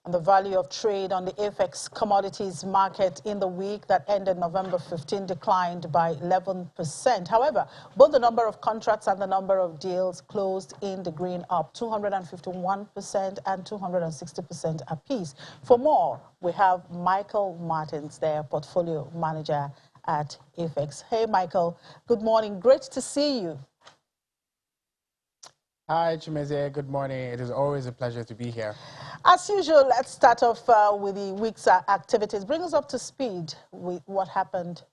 And the value of trade on the FX commodities market in the week that ended November 15 declined by 11%. However, both the number of contracts and the number of deals closed in the green, up 251% and 260% apiece. For more, we have Michael Martins, their portfolio manager at FX. Hey, Michael, good morning. Great to see you. Hi, Chimeze. Good morning. It is always a pleasure to be here. As usual, let's start off with the week's activities. Bring us up to speed with what happened.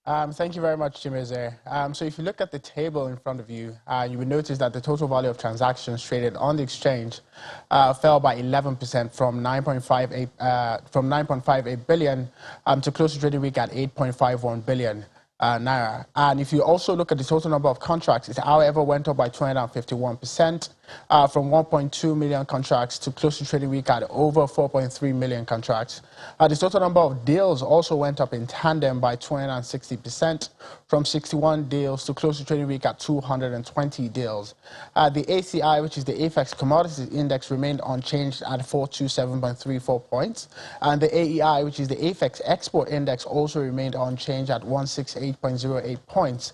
Thank you very much, Chimeze. So if you look at the table in front of you, you will notice that the total value of transactions traded on the exchange fell by 11% from 9.58 billion to close the trading week at 8.51 billion. Naira. And if you also look at the total number of contracts, it however went up by 251% from 1.2 million contracts to close to trading week at over 4.3 million contracts. The total number of deals also went up in tandem by 260% from 61 deals to close to trading week at 220 deals. The ACI, which is the FX Commodities Index, remained unchanged at 427.34 points. And the AEI, which is the FX Export Index, also remained unchanged at 168.08 points.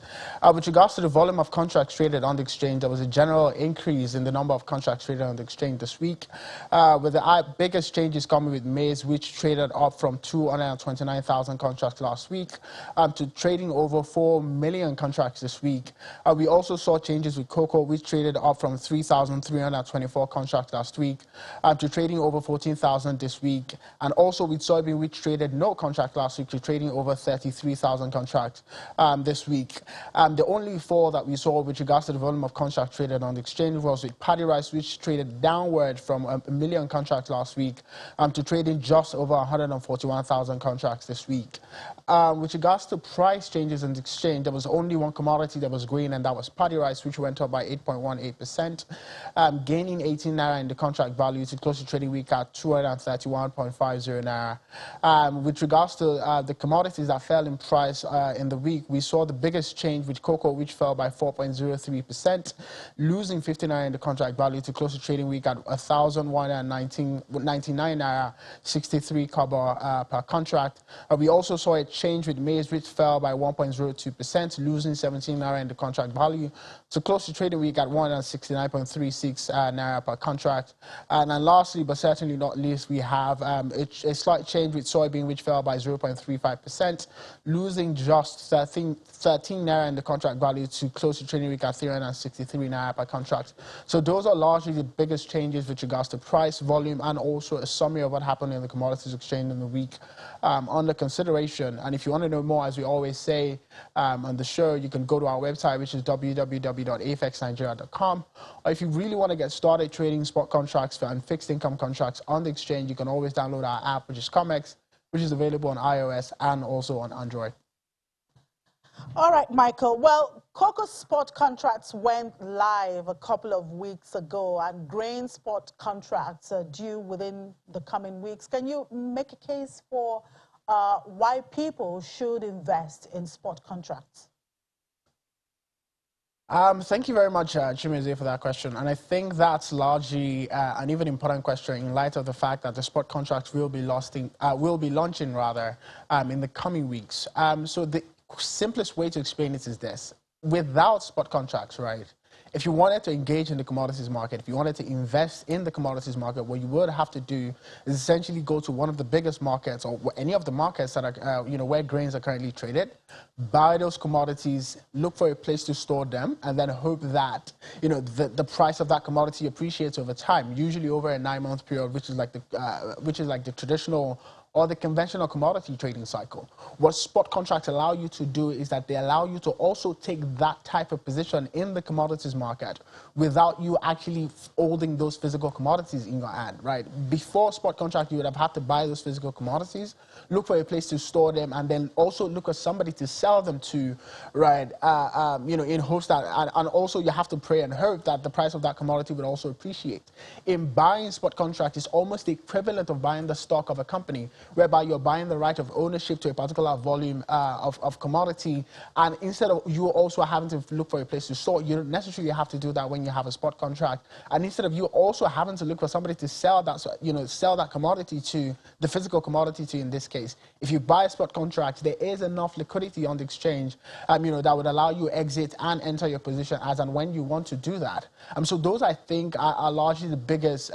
With regards to the volume of contracts traded on the exchange, there was a general increase in the number of contracts traded on the exchange this week, with the biggest changes coming with maize, which traded up from 229,000 contracts last week to trading over 4 million contracts this week. We also saw changes with cocoa, which traded up from 3,324 contracts last week to trading over 14,000 this week. And also with soybean, which traded no contract last week, to trading over 33,000 contracts this week. The only fall that we saw with regards to the volume of contracts traded on the exchange was with paddy rice, which traded downward from a million contracts last week to trading just over 141,000 contracts this week. With regards to price changes in the exchange, there was only one commodity that was green, and that was paddy rice, which went up by 8.18%, gaining 18 naira in the contract value to close the trading week at 231.50 naira. With regards to the commodities that fell in price in the week, we saw the biggest change with cocoa, which fell by 4.03%, losing 59 in the contract value to close the trading week at 1,199 naira 63 kobo per contract. We also saw a change with maize, which fell by 1.02%, losing 17 naira in the contract value to close the trading week at 169.36 naira per contract. And then lastly, but certainly not least, we have a slight change with soybean, which fell by 0.35%, losing just 13 naira in the contract value to close the trading week at 363 naira per contract. So those are largely the biggest changes with regards to price, volume, and also a summary of what happened in the commodities exchange in the week under consideration. And if you want to know more, as we always say on the show, you can go to our website, which is www.afxnigeria.com. Or if you really want to get started trading spot contracts and fixed income contracts on the exchange, you can always download our app, which is COMEX, which is available on iOS and also on Android. All right, Michael. Well, cocoa spot contracts went live a couple of weeks ago, and grain spot contracts are due within the coming weeks. Can you make a case for why people should invest in spot contracts? Thank you very much, Chimeze, for that question. And I think that's largely an even important question in light of the fact that the spot contracts will be launching in the coming weeks. So the simplest way to explain it is this. Without spot contracts, right, if you wanted to engage in the commodities market, if you wanted to invest in the commodities market, what you would have to do is essentially go to one of the biggest markets or any of the markets that are, where grains are currently traded, buy those commodities, look for a place to store them, and then hope that, the price of that commodity appreciates over time, usually over a 9-month period, which is like the traditional or the conventional commodity trading cycle. What spot contracts allow you to do is that they allow you to also take that type of position in the commodities market without you actually holding those physical commodities in your hand, right? Before spot contract, you would have had to buy those physical commodities, look for a place to store them, and then also look for somebody to sell them to, right? In hopes that, and also you have to pray and hope that the price of that commodity would also appreciate. In buying spot contract, it's almost the equivalent of buying the stock of a company, whereby you're buying the right of ownership to a particular volume of commodity. And instead of you also having to look for a place to store, you don't necessarily have to do that when you have a spot contract. And instead of you also having to look for somebody to sell that, sell that commodity to, the physical commodity to, in this case, if you buy a spot contract, there is enough liquidity on the exchange, that would allow you exit and enter your position as and when you want to do that. So those, I think, are largely the biggest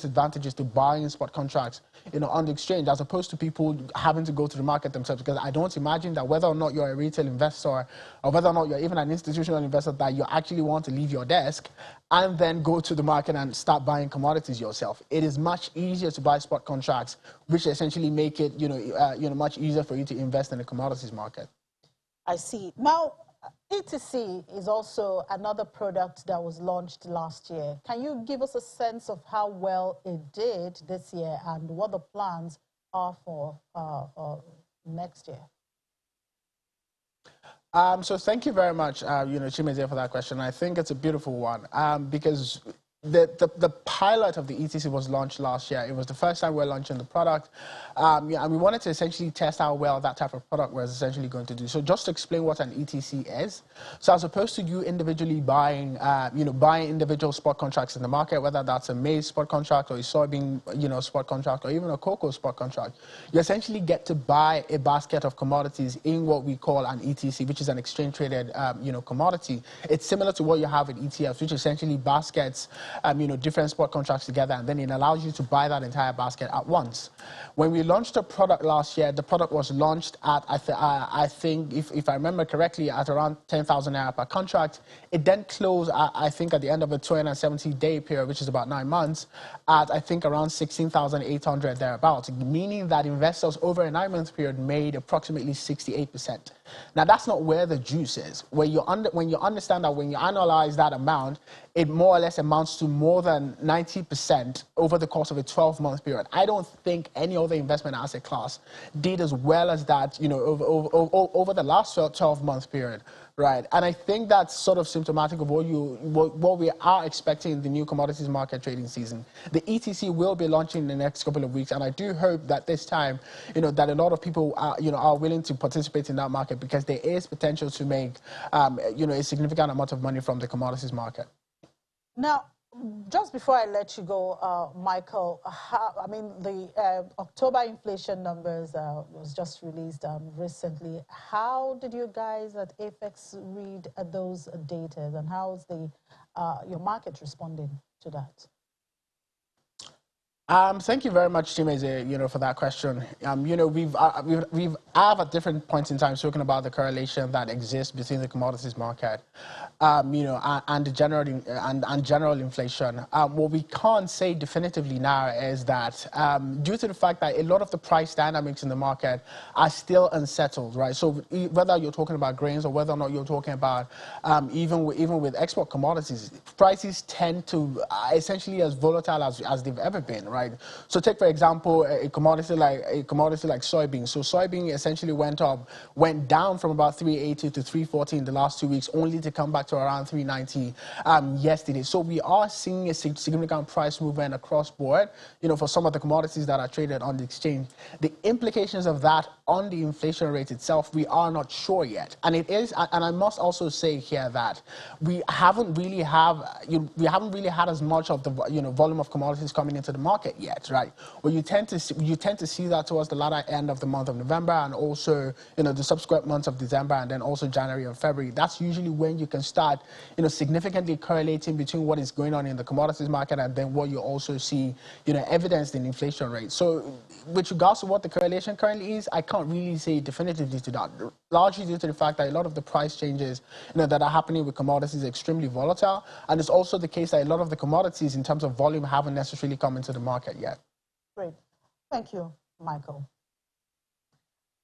advantages to buying spot contracts, on the exchange, as opposed to people having to go to the market themselves. Because I don't imagine that whether or not you're a retail investor or whether or not you're even an institutional investor, that you actually want to leave your desk and then go to the market and start buying commodities yourself. It is much easier to buy spot contracts, which essentially make it, much easier for you to invest in the commodities market. I see. Now, ETC is also another product that was launched last year. Can you give us a sense of how well it did this year and what the plans are for next year? So thank you very much, Chimeze, for that question. I think it's a beautiful one because the pilot of the ETC was launched last year. It was the first time we're launching the product, and we wanted to essentially test how well that type of product was essentially going to do. So just to explain what an ETC is, so as opposed to you individually buying, buying individual spot contracts in the market, whether that's a maize spot contract or a soybean, spot contract, or even a cocoa spot contract, you essentially get to buy a basket of commodities in what we call an ETC, which is an exchange-traded, commodity. It's similar to what you have with ETFs, which essentially baskets different spot contracts together, and then it allows you to buy that entire basket at once. When we launched the product last year, the product was launched at, I think, if I remember correctly, at around 10,000 naira per contract. It then closed, I think, at the end of a 270-day period, which is about 9 months, at, I think, around 16,800 thereabouts, meaning that investors over a 9-month period made approximately 68%. Now, that's not where the juice is. When you understand that when you analyze that amount, it more or less amounts to more than 90% over the course of a 12-month period. I don't think any other investment asset class did as well as that, over the last 12-month period, right? And I think that's sort of symptomatic of what we are expecting in the new commodities market trading season. The ETC will be launching in the next couple of weeks, and I do hope that this time, that a lot of people are, are willing to participate in that market, because there is potential to make, a significant amount of money from the commodities market. Now, just before I let you go, Michael, the October inflation numbers was just released recently. How did you guys at Apex read those data, and how's your market responding to that? Thank you very much, Chimeze, for that question. We've at different points in time spoken about the correlation that exists between the commodities market, and the general inflation. What we can't say definitively now is that due to the fact that a lot of the price dynamics in the market are still unsettled, right? So whether you're talking about grains or whether or not you're talking about even with export commodities, prices tend to essentially as volatile as they've ever been, right? So take, for example, a commodity like soybean. So soybean essentially went down from about 380 to 340 in the last 2 weeks, only to come back to around 390 yesterday. So we are seeing a significant price movement across board, for some of the commodities that are traded on the exchange. The implications of that on the inflation rate itself, we are not sure yet. And it is, and I must also say here that we haven't really had as much of the volume of commodities coming into the market yet, right? Well, you tend to see that towards the latter end of the month of November, and also the subsequent months of December, and then also January and February. That's usually when you can start significantly correlating between what is going on in the commodities market and then what you also see evidenced in inflation rates. So with regards to what the correlation currently is, I can't really say definitively to that, largely due to the fact that a lot of the price changes that are happening with commodities are extremely volatile, and it's also the case that a lot of the commodities in terms of volume haven't necessarily come into the market yet. Great. Thank you, Michael.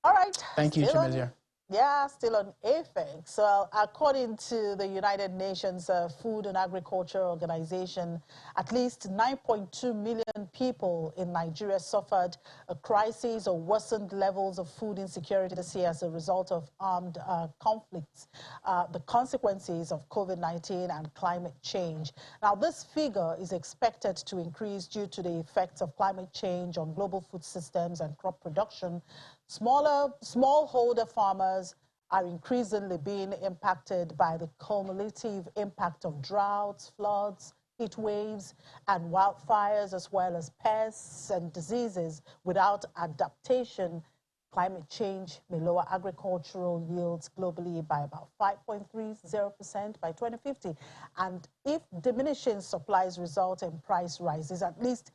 All right. Thank you, Chimeze. Yeah, still on AFEX. Well, according to the United Nations Food and Agriculture Organization, at least 9.2 million people in Nigeria suffered a crisis or worsened levels of food insecurity this year as a result of armed conflicts, the consequences of COVID-19 and climate change. Now, this figure is expected to increase due to the effects of climate change on global food systems and crop production. Smallholder farmers are increasingly being impacted by the cumulative impact of droughts, floods, heat waves, and wildfires, as well as pests and diseases. Without adaptation, climate change may lower agricultural yields globally by about 5.30% by 2050. And if diminishing supplies result in price rises, at least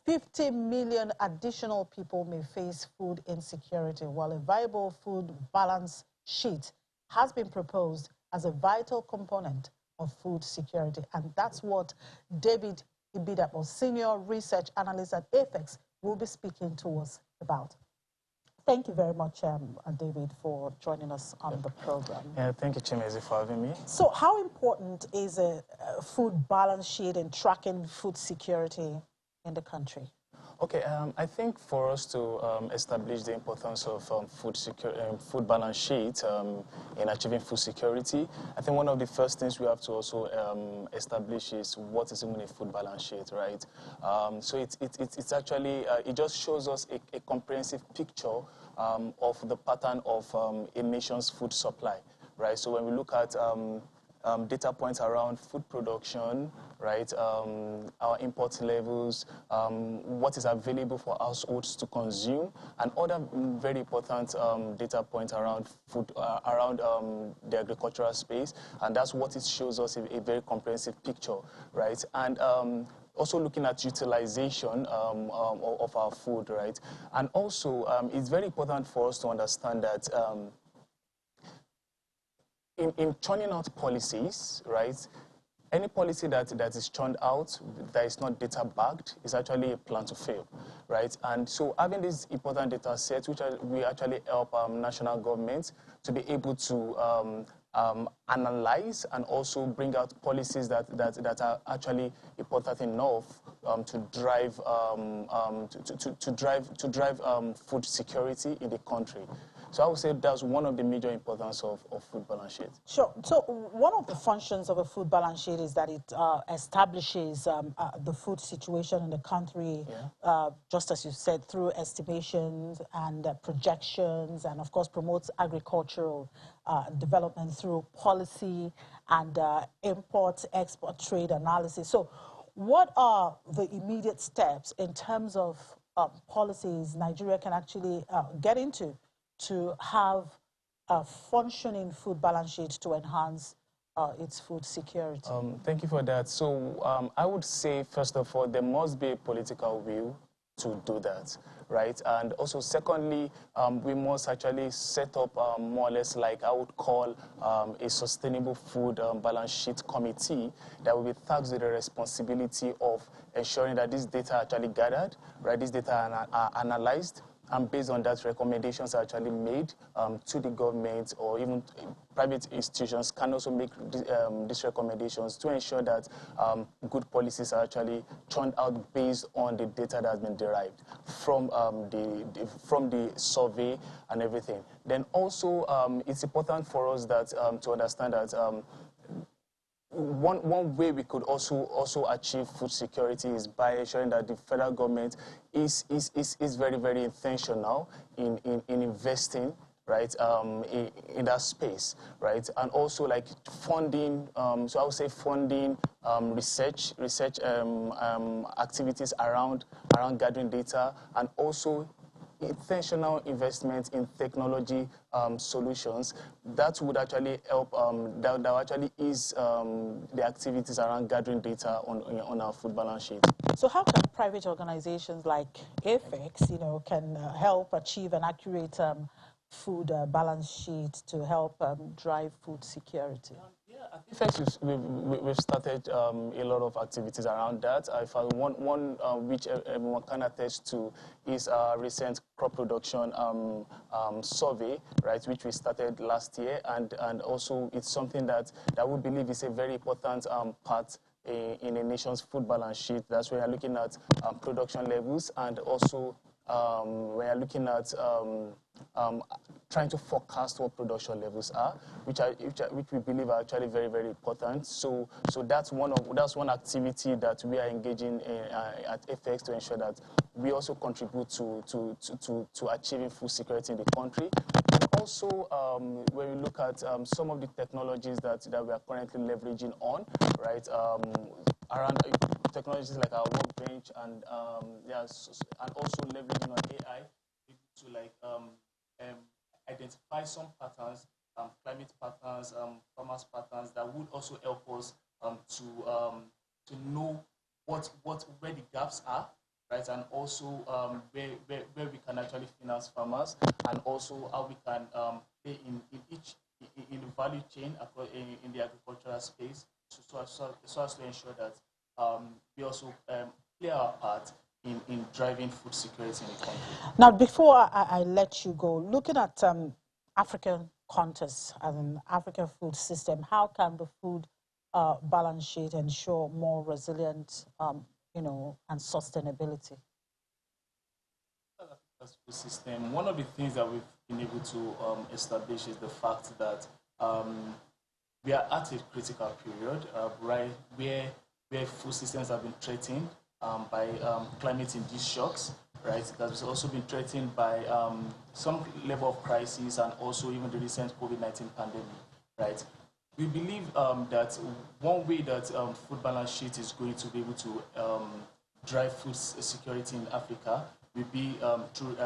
50 million additional people may face food insecurity, while a viable food balance sheet has been proposed as a vital component of food security. And that's what David Ibidapo, Senior Research Analyst at AFEX, will be speaking to us about. Thank you very much, David, for joining us on the program. Yeah, thank you, Chimezi, for having me. So how important is a food balance sheet in tracking food security in the country? Okay, I think for us to establish the importance of food balance sheet in achieving food security, I think one of the first things we have to also establish is what is even a food balance sheet, right? So it's actually, it just shows us a comprehensive picture of the pattern of a nation's food supply, right? So when we look at data points around food production, right? Our import levels, what is available for households to consume, and other very important data points around food, around the agricultural space, and that's what it shows us a very comprehensive picture, right? And also looking at utilization of our food, right? And also, it's very important for us to understand that in churning out policies, right, any policy that is churned out that is not data backed is actually a plan to fail, right? And so having these important data sets, which we actually help national governments to be able to analyze and also bring out policies that are actually important enough to drive food security in the country. So I would say that's one of the major importance of food balance sheet. Sure. So one of the functions of a food balance sheet is that it establishes the food situation in the country, yeah. Just as you said, through estimations and projections, and of course promotes agricultural development through policy and import-export trade analysis. So what are the immediate steps in terms of policies Nigeria can actually get into to have a functioning food balance sheet to enhance its food security? Thank you for that. So I would say, first of all, there must be a political will to do that, right? And also, secondly, we must actually set up more or less like I would call a sustainable food balance sheet committee that will be tasked with the responsibility of ensuring that this data are actually gathered, right? This data are analyzed, and based on that, recommendations are actually made to the government, or even private institutions can also make these recommendations to ensure that good policies are actually churned out based on the data that has been derived from the survey and everything. Then also, it's important for us that to understand that one way we could also achieve food security is by ensuring that the federal government is very, very intentional in investing, right, in that space, right, and also like funding. So I would say funding research activities around gathering data, and also intentional investment in technology solutions that would actually help, that would actually ease the activities around gathering data on our food balance sheet. So how can private organizations like AFEX, can help achieve an accurate food balance sheet to help drive food security? Yeah, at IFEX, we've started a lot of activities around that. I found one which everyone can attest to is our recent crop production survey, right, which we started last year, and also it's something that we believe is a very important part in a nation's food balance sheet. That's where you're looking at production levels, and also we are looking at trying to forecast what production levels are, which we believe are actually very, very important. So that's one activity that we are engaging in at FX to ensure that we also contribute to achieving food security in the country. And also, when we look at some of the technologies that we are currently leveraging on, right, around technologies like our workbench and and also leveraging on AI to identify some patterns, climate patterns, farmers patterns that would also help us to know where the gaps are, right, and also where we can actually finance farmers, and also how we can play in the value chain in the agricultural space, so as to ensure that we also play our part in driving food security in the country. Now, before I let you go, looking at African context and an African food system, how can the food balance sheet ensure more resilient, and sustainability? Food system. One of the things that we've been able to establish is the fact that we are at a critical period, right, where food systems have been threatened by climate-induced shocks, right? That has also been threatened by some level of crisis, and also even the recent COVID-19 pandemic, right? We believe that one way that food balance sheet is going to be able to drive food security in Africa will be through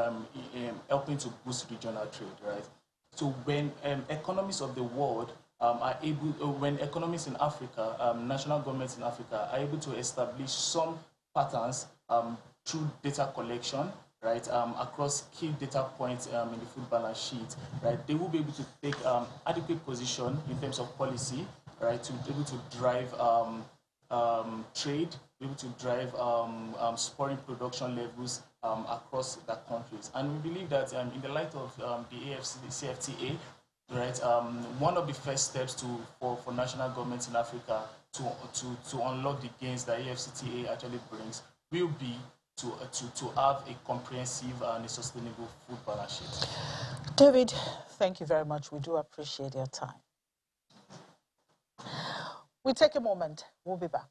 helping to boost regional trade, right? So when economies of the world are able, when economies in Africa, national governments in Africa are able to establish some patterns through data collection, right, across key data points in the food balance sheet, right, they will be able to take adequate position in terms of policy, right, to be able to drive trade, be able to drive spurring production levels across the countries. And we believe that in the light of the CFTA, right, one of the first steps for national governments in Africa to unlock the gains that AfCFTA actually brings will be to have a comprehensive and a sustainable food balance sheet. David, thank you very much. We do appreciate your time. We take a moment. We'll be back.